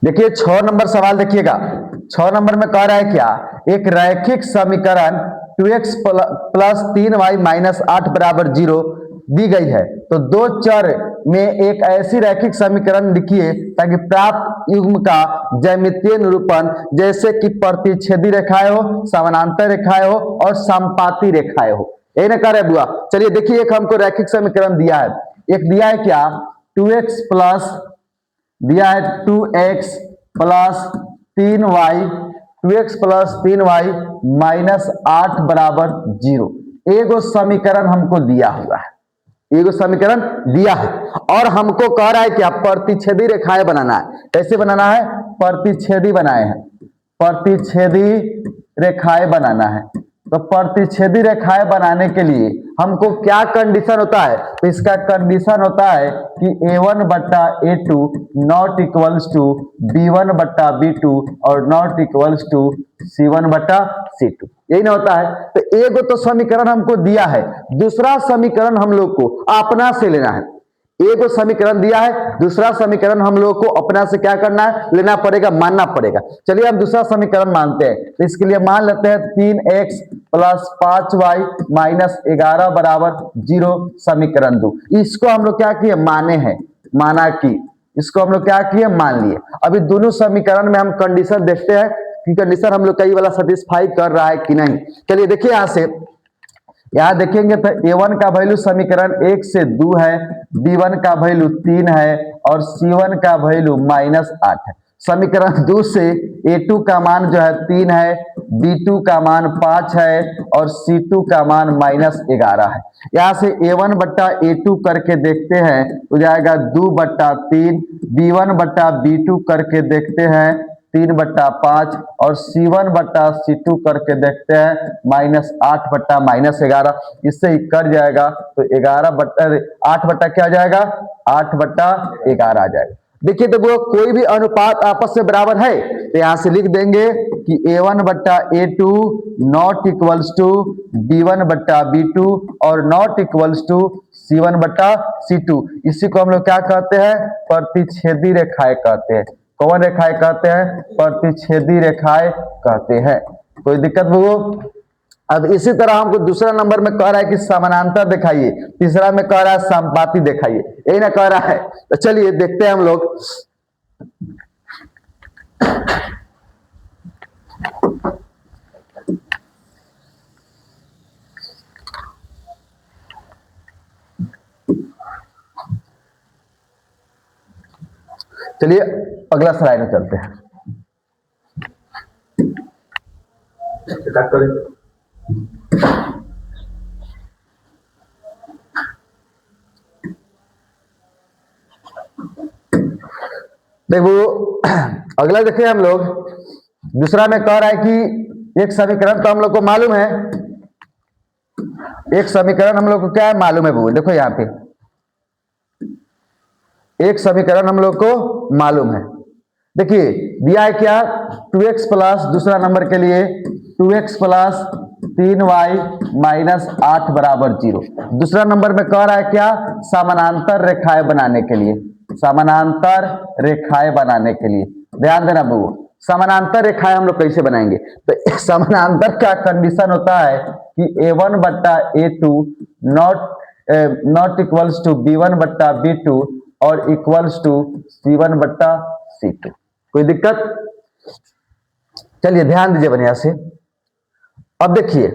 देखिए 6 नंबर सवाल देखिएगा। 6 नंबर में कह रहा है क्या, एक रैखिक समीकरण 2x प्लस 3y माइनस 8 बराबर 0 दी गई है, तो दो चर में एक ऐसी रैखिक समीकरण लिखिए ताकि प्राप्त युग्म का ज्यामितीय निरूपण जैसे कि प्रतिच्छेदी रेखाएं हो, समानांतर रेखाएं हो और समपाती रेखाएं हो। यही ना कह रहे बुआ। चलिए देखिए, एक हमको रैखिक समीकरण दिया है, एक दिया है क्या 2x प्लस दिया है 2x plus 3y 2x plus 3y minus 8 बराबर 0। एगो समीकरण हमको दिया हुआ है, एगो समीकरण दिया है और हमको कह रहा है कि प्रतिच्छेदी रेखाएं बनाना है। कैसे बनाना है? प्रतिच्छेदी बनाए हैं, प्रतिच्छेदी रेखाएं बनाना है। तो प्रतिच्छेदी रेखाएं बनाने के लिए हमको क्या कंडीशन होता है? तो इसका कंडीशन होता है कि a1 बट्टा a2 not equals to b1 बट्टा b2 और नॉट इक्वल्स टू c1 बट्टा c2। यही ना होता है। तो एगो तो समीकरण हमको दिया है, दूसरा समीकरण हम लोग को अपना से लेना है। एगो समीकरण दिया है, दूसरा समीकरण हम लोग को अपना से क्या करना है? लेना पड़ेगा, मानना पड़ेगा। चलिए हम दूसरा समीकरण मानते हैं, तो इसके लिए मान लेते हैं 3x प्लस 5y माइनस 11 बराबर 0 समीकरण 2। इसको हम लोग क्या किए? माने हैं, माना कि इसको हम लोग क्या किए? मान लिए। अभी दोनों समीकरण में हम कंडीशन देखते हैं कि कंडीशन हम लोग का ये वाला सेटिस्फाई कर रहा है कि नहीं। चलिए देखिए, यहां देखेंगे तो a1 का वैल्यू समीकरण 1 से 2 है, b1 का वैल्यू 3 है और c1 का वैल्यू माइनस 8 है। समीकरण 2 से a2 का मान जो है 3 है, b2 का मान 5 है और c2 का मान माइनस 11 है। यहां से a1 बट्टा a2 करके देखते हैं तो जाएगा 2 बट्टा 3, b1 बट्टा b2 करके देखते हैं 3 बट्टा 5 और c1 बट्टा c2 करके देखते हैं माइनस 8 बट्टा माइनस 11। इससे ही कर जाएगा तो 11 बट्टा 8 बट्टा क्या आ जाएगा? 8 बट्टा 11 आ जाएगा। देखिए तो वो कोई भी अनुपात आपस में बराबर है तो यहां से लिख देंगे कि a1 बट्टा a2 not equals to b1 बट्टा b2 और नॉट इक्वल्स टू c1 बट्टा c2। इसी को हम लोग क्या कहते हैं? प्रतिच्छेदी रेखाएं कहते हैं। कौन रेखाएं कहते हैं? प्रतिच्छेदी रेखाएं कहते हैं। कोई दिक्कत वो? अब इसी तरह हमको दूसरा नंबर में कह रहा है कि समानांतर दिखाइए, तीसरा में कह रहा है समपाती दिखाइए। यही ना कह रहा है। तो चलिए देखते हैं हम लोग। चलिए अगला स्लाइड में चलते हैं। देखो अगला देखिए हम लोग, दूसरा में कह रहा है कि एक समीकरण तो हम लोग को मालूम है, एक समीकरण हम लोग को क्या है? मालूम है। वो देखो यहाँ पे एक समीकरण हम लोग को मालूम है। देखिए दिया है क्या? 2x प्लस, दूसरा नंबर के लिए 2x प्लस 3y माइनस 8 बराबर 0। दूसरा नंबर में कह रहा है क्या? समानांतर रेखाएं बनाने के लिए, समानांतर रेखाएं बनाने के लिए। ध्यान देना बबू, समानांतर रेखाएं हम लोग कैसे बनाएंगे? तो समानांतर का कंडीशन होता है कि a1 बट्टा a2 not equals to b1 बट्टा b2 और इक्वल्स टू c1 बट्टा c2। कोई दिक्कत? चलिए ध्यान दीजिए बढ़िया से। अब देखिए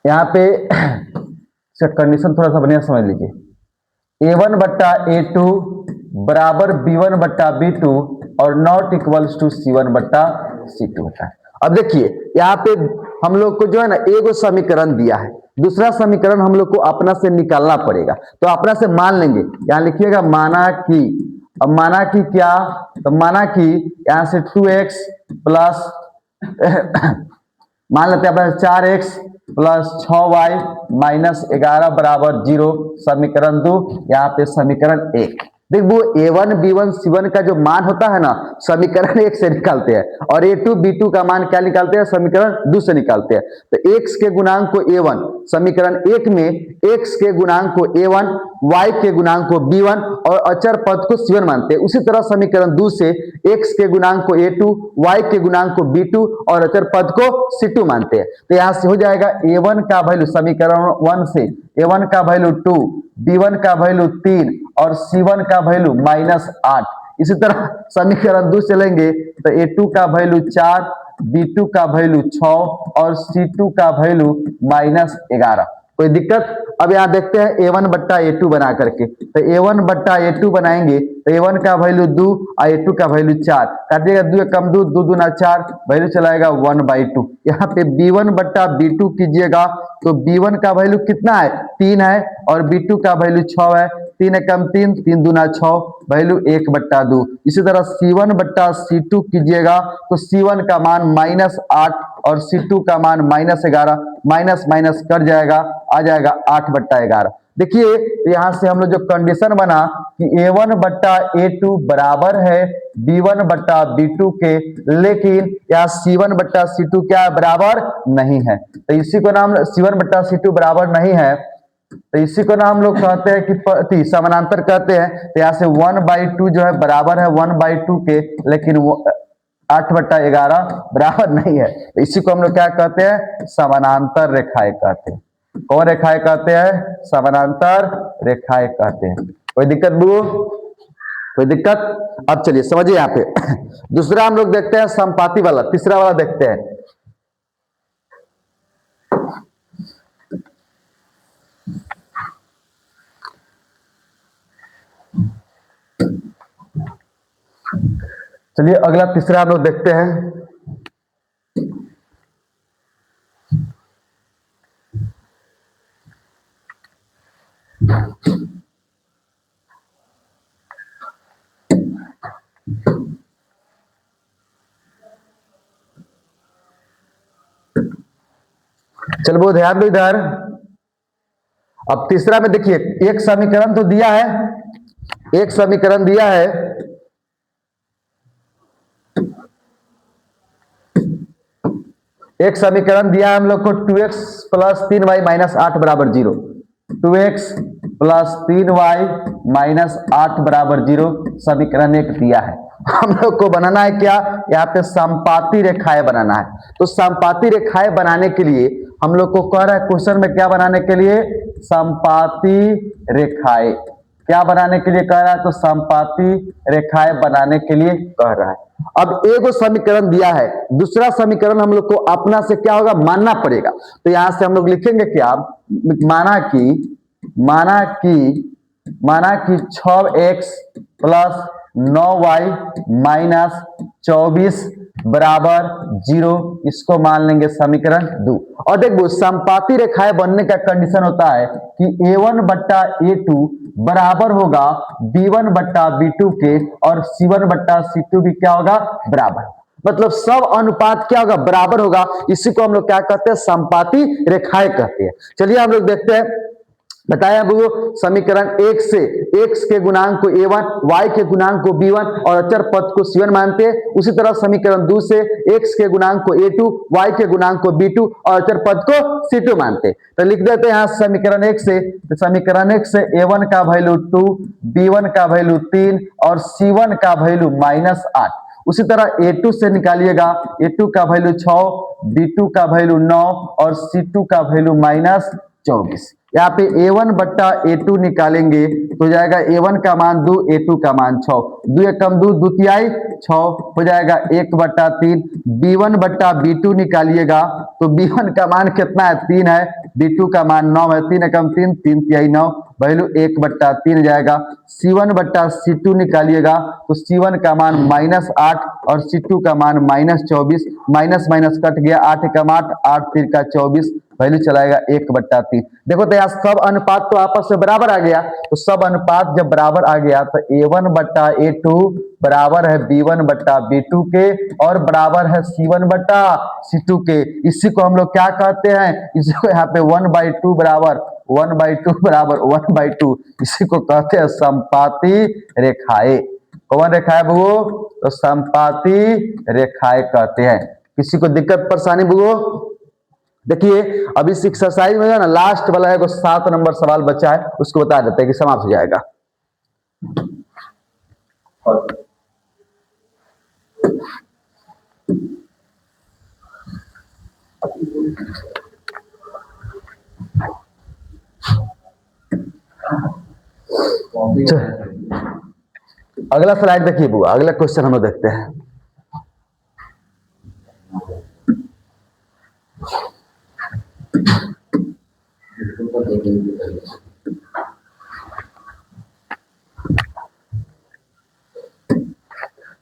यहां पे कंडीशन थोड़ा सा बढ़िया समझ लीजिए। a1 बट्टा a2 बराबर b1 बट्टा b2 और नॉट इक्वल्स टू c1 बट्टा c2 होता है। अब देखिए यहाँ पे हम लोग को जो है ना एगो समीकरण दिया है, दूसरा समीकरण हम लोग को अपना से निकालना पड़ेगा। तो अपना से मान लेंगे, यहाँ लिखिएगा माना कि। अब माना कि क्या? तो माना कि यहां से 2x प्लस मान लेते हैं 4x प्लस 6y माइनस 11 बराबर 0 समीकरण 2। यहाँ पे समीकरण 1 देख वो a1 b1 c1 का जो मान होता है ना समीकरण 1 से निकालते हैं और a2 b2 का मान क्या निकालते हैं? समीकरण 2 से निकालते हैं। तो x के गुणांक को a1 समीकरण 1 में x के गुणांक को a1 y के गुणांक को b1 और अचर पद को c1 मानते हैं। उसी तरह समीकरण 2 से x के गुणांक को a2, y के गुणांक को b2 और अचर पद को c2 मानते हैं। तो यहां से हो जाएगा a1 का वैल्यू समीकरण 1 से a1 का वैल्यू 2, b1 का वैल्यू 3 और c1 का वैल्यू -8। इसी तरह समीकरण 2 चलेंगे तो a2 का वैल्यू 4, b2 का वैल्यू 6 और c2 का वैल्यू -11। कोई दिक्कत? अब यहाँ देखते हैं a1 बट्टा a2 बना करके, तो a1 बट्टा a2 बनाएंगे तो a1 का वैल्यू 2 और a2 का वैल्यू 4, काटिएगा 2 कम 2, 2 दूना 4, वैल्यू चलाएगा 1/2। यहाँ पे b1 बट्टा b2 कीजिएगा तो b1 का वैल्यू कितना है 3 है और b2 का वैल्यू 6 है, 3 कम 3, 3 दूना 6, वैल्यू 1/2। इसी तरह c1 बट्टा c2 कीजिएगा तो c1 का मान -8 और c2 का मान -11, माइनस माइनस कट जाएगा, आ जाएगा 8/11। देखिए यहां से हम लोग जो कंडीशन बना कि a1 बट्टा a2 बराबर है b1 बट्टा b2 के, लेकिन यहाँ c1 बट्टा c2 क्या है बराबर नहीं है, तो इसी को नाम c1 बट्टा c2 बराबर नहीं है तो इसी को ना हम लोग कहते हैं कि समानांतर कहते हैं। तो यहाँ से 1/2 जो है बराबर है 1/2 के, लेकिन 8/11 बराबर नहीं है, तो इसी को हम लोग क्या कहते हैं समानांतर रेखाएं कहते हैं। कौन रेखाएं कहते हैं? समानांतर रेखाएं कहते हैं। कोई दिक्कत बुआ? कोई दिक्कत? अब चलिए समझिए यहाँ पे दूसरा हम लोग देखते हैं संपाती वाला, तीसरा वाला देखते हैं। चलिए अगला तीसरा हम लोग देखते हैं। चलो वो ध्यान दो इधर। अब तीसरा में देखिए एक समीकरण तो दिया है, एक समीकरण दिया है, एक समीकरण दिया है हम लोग को 2x + 3y - 8 = 0। 2x + 3y - 8 = 0 समीकरण एक दिया है। हम लोग को बनाना है क्या? यहाँ पे संपाती रेखाएं बनाना है। तो संपाती रेखाएं बनाने के लिए हम लोग को कह रहा है क्वेश्चन में क्या बनाने के लिए? संपाती रेखाएं। क्या बनाने के लिए कह रहा है? तो संपाती रेखाएं बनाने के लिए कह रहा है। अब एक समीकरण दिया है, दूसरा समीकरण हम लोग को अपना से क्या होगा मानना पड़ेगा। तो यहां से हम लोग लिखेंगे क्या? माना कि 6x + 9y - 24 = 0, इसको मान लेंगे समीकरण 2। और देखो संपाती रेखाएं बनने का कंडीशन होता है कि a1 बट्टा a2 बराबर होगा b1 बट्टा b2 के और c1 बट्टा c2 भी क्या होगा बराबर, मतलब सब अनुपात क्या होगा बराबर होगा। इसी को हम लोग क्या कहते हैं? संपाती रेखाएं कहते हैं। चलिए हम लोग देखते हैं। बताया वो समीकरण 1 से x के गुणांक को a1, y के गुणांक को b1 और अचर पद को c1 मानते हैं। उसी तरह समीकरण 2 से x के गुणांक को a2, y के गुणांक को b2 और अचर पद को c2 मानते हैं। तो लिख देते हैं यहाँ समीकरण 1 से, तो समीकरण 1 से a1 का वैल्यू 2, b1 का वैल्यू 3 और c1 का वैल्यू -8। उसी तरह a2 से निकालिएगा, a2 का वैल्यू 6, b2 का वैल्यू 9 और c2 का वैल्यू -24। यहाँ पे a1 बट्टा a2 निकालेंगे तो जाएगा a1 का मान 2, a2 का मान 6, 2 कम 2, 2 तिहाई 6, हो जाएगा 1/3। b1 बट्टा b2 निकालिएगा तो b1 का मान कितना है? 3 है, b2 का मान 9 है, 3 कम 3, 3 तिहाई 9, वैल्यू 1/3 जाएगा। c1 बट्टा c2 निकालिएगा तो c1 का मान -8 और c2 का मान -24, माइनस माइनस कट गया, 8 कम 8, 8 3 का 24, वैल्यू चलाएगा 1/3। देखो तो यहाँ सब अनुपात तो आपस में बराबर आ गया, तो सब अनुपात जब बराबर आ गया तो a1 बट्टा a2 बराबर है b1 बट्टा b2 के और बराबर है c1 बट्टा c2 के। इसी को हम लोग क्या कहते हैं? इसी को यहाँ पे 1/2 बराबर 1/2, इसी को कहते हैं संपाती रेखाएं। कौन रेखाएं बुगो? तो संपाती रेखाएं कहते हैं। किसी को दिक्कत परेशानी बुगो? देखिए अब इस एक्सरसाइज में जो ना लास्ट वाला है 7 नंबर सवाल बचा है, उसको बता देते हैं कि समाप्त हो जाएगा। अगला स्लाइड देखिए बुआ, अगला क्वेश्चन हम लोग देखते हैं।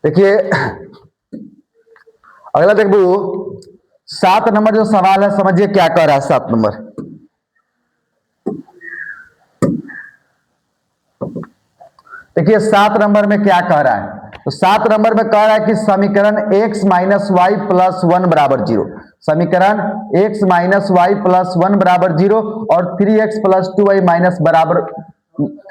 देखिए अगला देखो 7 नंबर जो सवाल है, समझिए क्या कह रहा है 7 नंबर। देखिए 7 नंबर में क्या कह रहा है, तो 7 नंबर में कह रहा है कि समीकरण x माइनस वाई प्लस 1 बराबर 0, समीकरण x माइनस वाई प्लस 1 बराबर 0 और 3x प्लस 2y माइनस बराबर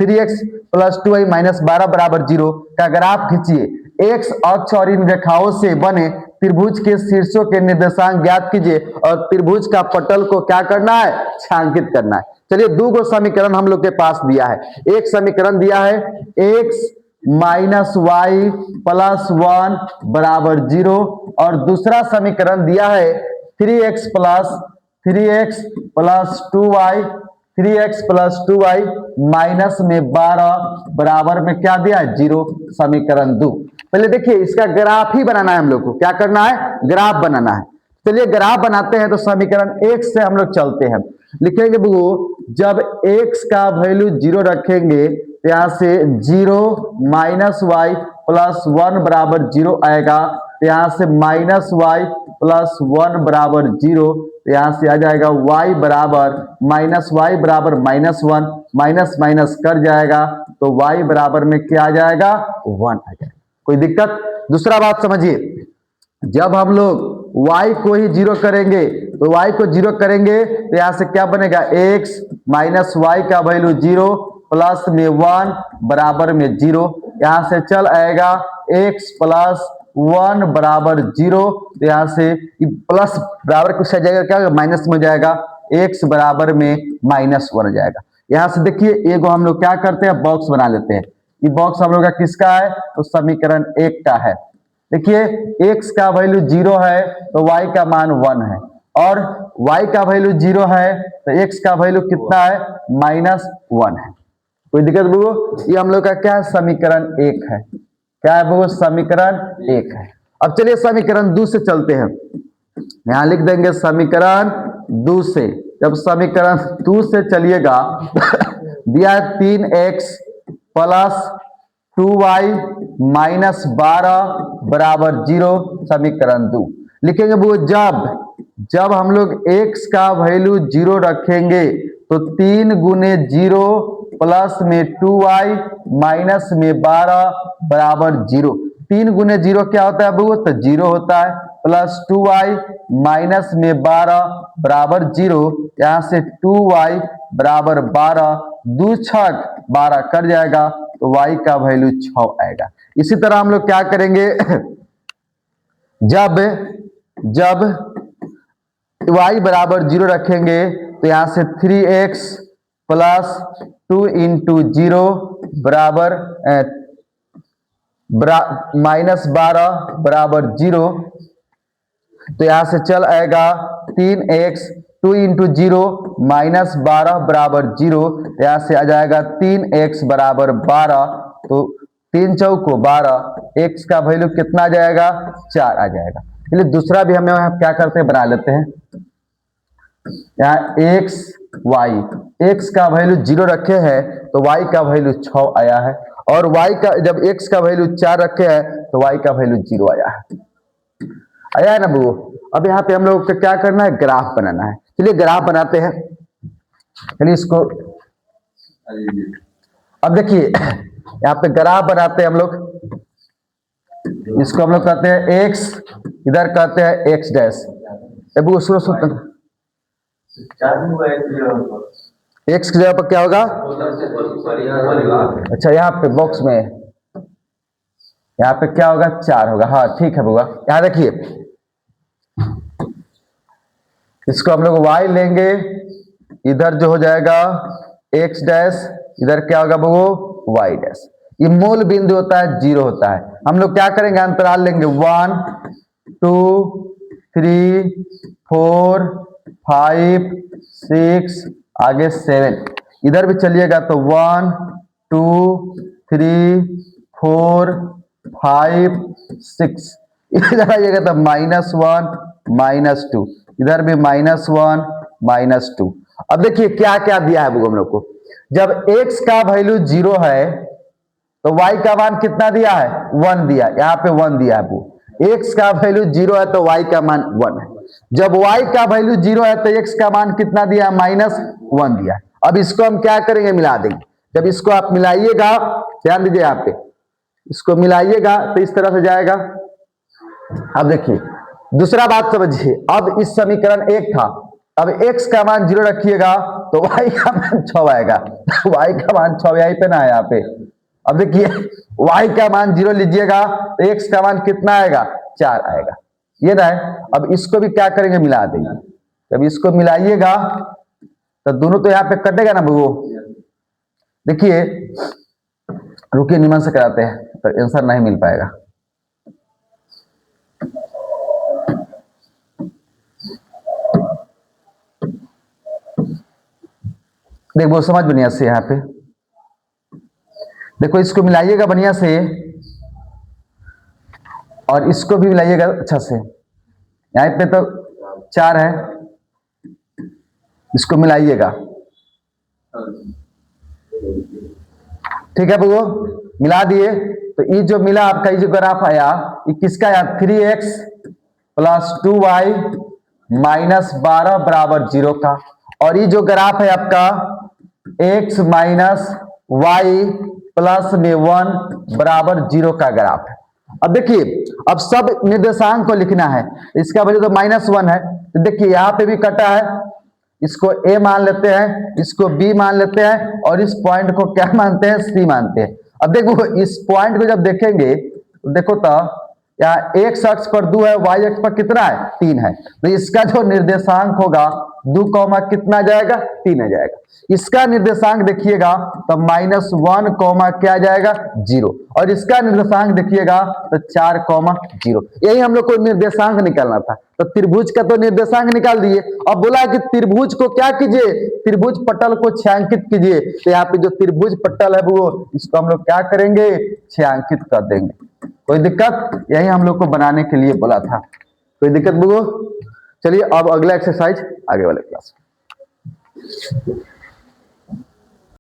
3x प्लस 2y माइनस 12 बराबर 0 का ग्राफ खींचिए। x अक्ष और इन रेखाओं से बने त्रिभुज के शीर्षों के निर्देशांक ज्ञात कीजिए और त्रिभुज का पटल को क्या करना है, छांकित करना है। चलिए दो गो समीकरण हम लोग के पास दिया है। एक समीकरण दिया है x माइनस वाई प्लस 1 बराबर 0 और दूसरा समीकरण दिया है 3x plus 2y 3x plus 2y minus में 12 बराबर में क्या दिया है, 0। समीकरण 2। पहले देखिए इसका ग्राफ ही बनाना है हम लोग को, क्या करना है, ग्राफ बनाना है। चलिए ग्राफ बनाते हैं। तो समीकरण x से हम लोग चलते हैं, लिखेंगे वो जब x का वैल्यू 0 रखेंगे तो यहां से 0 माइनस वाई प्लस 1 बराबर 0 आएगा, तो यहां से माइनस वाई प्लस 1 बराबर 0, तो यहां से आ जाएगा y बराबर माइनस वाई बराबर माइनस 1, माइनस माइनस कर जाएगा तो y बराबर में क्या आ जाएगा, 1 आ जाएगा। कोई दिक्कत? दूसरा बात समझिए, जब हम लोग y को ही 0 करेंगे तो y को 0 करेंगे तो यहां से क्या बनेगा, x माइनस वाई का वैल्यू 0 प्लस में 1 बराबर में 0, यहां से चल आएगा x प्लस 1 बराबर 0, तो यहां से प्लस बराबर कुछ आ जाएगा, क्या माइनस में जाएगा, x बराबर में माइनस 1 आ जाएगा। यहां से देखिए एगो हम लोग क्या करते हैं, बॉक्स बना लेते हैं। ये बॉक्स हम लोग का किसका है, तो समीकरण 1 का है। देखिए x का वैल्यू 0 है तो y का मान 1 है और y का वैल्यू 0 है तो x का वैल्यू कितना है, माइनस 1 है। कोई दिक्कत बुगो? ये हम लोग का क्या है, समीकरण 1 है। क्या है बुगो, समीकरण 1 है। अब चलिए समीकरण 2 से चलते हैं। यहां लिख देंगे समीकरण 2 से। जब समीकरण 2 से चलिएगा दिया है 3x प्लस 2y माइनस 12 बराबर 0, समीकरण 2 लिखेंगे वो जब हम लोग x का वैल्यू 0 रखेंगे तो 3 गुने 0 प्लस में 2y माइनस में 12 बराबर 0। 3 गुने 0 क्या होता है बबू, तो 0 होता है, प्लस 2y माइनस में 12 बराबर 0, यहां से 2y बराबर 12, 2 छक 12 कर जाएगा तो y का वैल्यू 6 आएगा। इसी तरह हम लोग क्या करेंगे जब y बराबर 0 रखेंगे तो यहां से 3x प्लस 2 इंटू 0 बराबर माइनस 12 बराबर 0, तो यहां से चल आएगा 3x 2 इंटू 0 माइनस 12 बराबर 0, यहां से आ जाएगा 3x बराबर 12, तो 3 चौको 12, x का वैल्यू कितना आ जाएगा, 4 आ जाएगा। चलिए दूसरा भी हम क्या करते हैं, बना लेते हैं। यहाँ x का वैल्यू 0 रखे हैं तो y का वैल्यू 6 आया है, और y का जब x का वैल्यू 4 रखे हैं तो y का वैल्यू 0 आया है ना वो। अब यहाँ पे हम लोग को क्या करना है, ग्राफ बनाना है। चलिए ग्राफ बनाते हैं। चलिए इसको अब देखिए यहाँ पे ग्राफ बनाते हैं हम लोग। इसको हम लोग कहते हैं x, इधर कहते हैं x डैश। अब उसको x की जगह पर क्या होगा, अच्छा यहाँ पे बॉक्स में यहाँ पे क्या होगा, 4 होगा। हाँ ठीक है बुआ। यहाँ देखिए इसको हम लोग y लेंगे, इधर जो हो जाएगा x डैश, इधर क्या होगा वो y डैश। ये मूल बिंदु होता है, 0 होता है। हम लोग क्या करेंगे, अंतराल लेंगे 1 2 3 4 5 6 आगे 7, इधर भी चलिएगा तो 1 2 3 4 5 6, इधर आइएगा तो -1 -2, इधर भी -1 -2। अब देखिए क्या क्या दिया है वो हम लोग को, जब x का वैल्यू 0 है तो y का मान कितना दिया है, 1 दिया, यहाँ पे 1 दिया है वो। x का वैल्यू 0 है तो y का मान 1 है। जब y का वैल्यू 0 है तो x का मान कितना दिया, -1 दिया। अब इसको हम क्या करेंगे, मिला देंगे। जब इसको आप मिलाइएगा, ध्यान दीजिए यहाँ पे, इसको मिलाइएगा तो इस तरह से जाएगा। अब देखिए दूसरा बात समझिए, अब इस समीकरण 1 था, अब x का मान 0 रखिएगा तो y का मान 6 आएगा। y का मान 6 यहीं पे ना है यहाँ पे। अब देखिए y का मान 0 लीजिएगा तो x का मान कितना आएगा, 4 आएगा, ये ना है। अब इसको भी क्या करेंगे, मिला देंगे। जब इसको मिलाइएगा तो दोनों तो यहाँ पे कटेगा ना वो। देखिए रुकिए, निमन से कराते हैं तो आंसर नहीं मिल पाएगा। देखो समझ बढ़िया से, यहाँ पे देखो इसको मिलाइएगा बढ़िया से और इसको भी मिलाइएगा अच्छा से। यहाँ पे तो 4 है, इसको मिलाइएगा, ठीक है वो मिला दिए। तो ये जो मिला आपका, ये जो ग्राफ आया, ये किसका आया, 3x + 2y - 12 = 0 का। और ये जो ग्राफ है आपका x - y + 1 = 0 का ग्राफ है। अब देखिए, अब सब निर्देशांक को लिखना है। इसका वजह तो -1 है, तो देखिए यहाँ पे भी कटा है, इसको a मान लेते हैं, इसको b मान लेते हैं और इस पॉइंट को क्या मानते हैं, c मानते हैं। अब देखो इस पॉइंट को जब देखेंगे तो देखो तो यहाँ x अक्ष पर 2 है, y अक्ष पर कितना है, 3 है। तो इसका जो निर्देशांक होगा 2, कितना जाएगा, 3 आ जाएगा। इसका निर्देशांक देखिएगा तो -1, क्या जाएगा, 0। और इसका निर्देशांक देखिएगा तो 4, 0। यही हम लोग को निर्देशांक निकालना था। तो त्रिभुज का तो निर्देशांक निकाल दिए। अब बोला कि त्रिभुज को क्या कीजिए, त्रिभुज पटल को छायांकित कीजिए। तो यहाँ पे जो त्रिभुज पटल है वो, इसको हम लोग क्या करेंगे, छायांकित कर देंगे। कोई दिक्कत, यही हम लोग को बनाने के लिए बोला था। कोई दिक्कत बुगो। चलिए अब अगला एक्सरसाइज आगे वाले क्लास में।